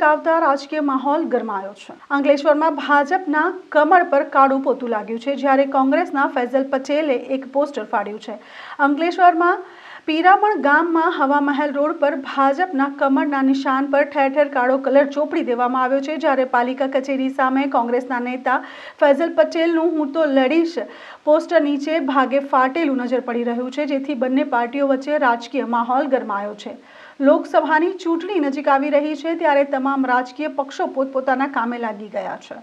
નજીક આવતા રાજકીય માહોલ ગરમાયો છે। અંકલેશ્વરમાં ભાજપના કમળ પર કાળું પોતું લાગ્યું છે, જ્યારે કોંગ્રેસના ફૈઝલ પટેલે એક પોસ્ટર ફાડ્યું છે। અંકલેશ્વરમાં પીરામણ ગામમાં હવા મહેલ રોડ પર ભાજપના કમળના નિશાન પર ઠેર ઠેર કાળો કલર ચોપડી દેવામાં આવ્યો છે, જ્યારે પાલિકા કચેરી સામે કોંગ્રેસના નેતા ફૈઝલ પટેલનું "હું તો લડીશ" પોસ્ટર નીચે ભાગે ફાટેલું નજર પડી રહ્યું છે, જેથી બંને પાર્ટીઓ વચ્ચે રાજકીય માહોલ ગરમાયો છે। લોકસભાની ચૂંટણી નજીક આવી રહી છે, ત્યારે તમામ રાજકીય પક્ષો પોતપોતાના કામે લાગી ગયા છે।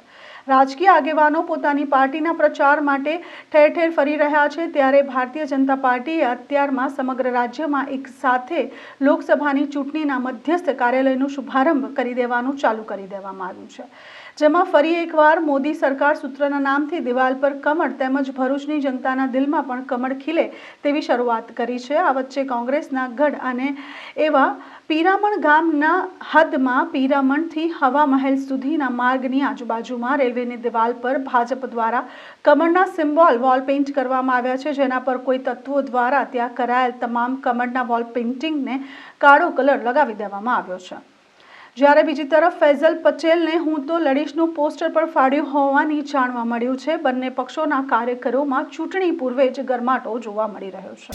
રાજકીય આગેવાનો પોતાની પાર્ટીના પ્રચાર માટે ઠેર ઠેર ફરી રહ્યા છે, ત્યારે ભારતીય જનતા પાર્ટીએ અત્યારમાં સમગ્ર રાજ્યમાં એક સાથે લોકસભાની ચૂંટણીના મધ્યસ્થ કાર્યાલયનો શુભારંભ કરી દેવાનું ચાલુ કરી દેવામાં આવ્યું છે, જેમાં ફરી એકવાર મોદી સરકાર સૂત્રના નામથી દિવાલ પર કમળ તેમજ ભરૂચની જનતાના દિલમાં પણ કમળ ખીલે તેવી શરૂઆત કરી છે। આ વચ્ચે કોંગ્રેસના ગઢ અને એવા પીરામણ ગામના હદમાં પીરામણથી હવા મહેલ સુધીના માર્ગની આજુબાજુમાં રેલવેની દિવાલ પર ભાજપ દ્વારા કમળના સિમ્બોલ વોલ પેઇન્ટ કરવામાં આવ્યા છે, જેના પર કોઈ તત્વો દ્વારા ત્યાં કરાયેલ તમામ કમળના વોલ પેઇન્ટિંગને કાળો કલર લગાવી દેવામાં આવ્યો છે। જ્યારે બીજી તરફ ફૈઝલ પટેલને "હું તો લડીશનું પોસ્ટર પર ફાડ્યું હોવાની જાણવા મળ્યું છે। બંને પક્ષોના કાર્યકરોમાં ચૂંટણી પૂર્વે જ ગરમાટો જોવા મળી રહ્યો છે।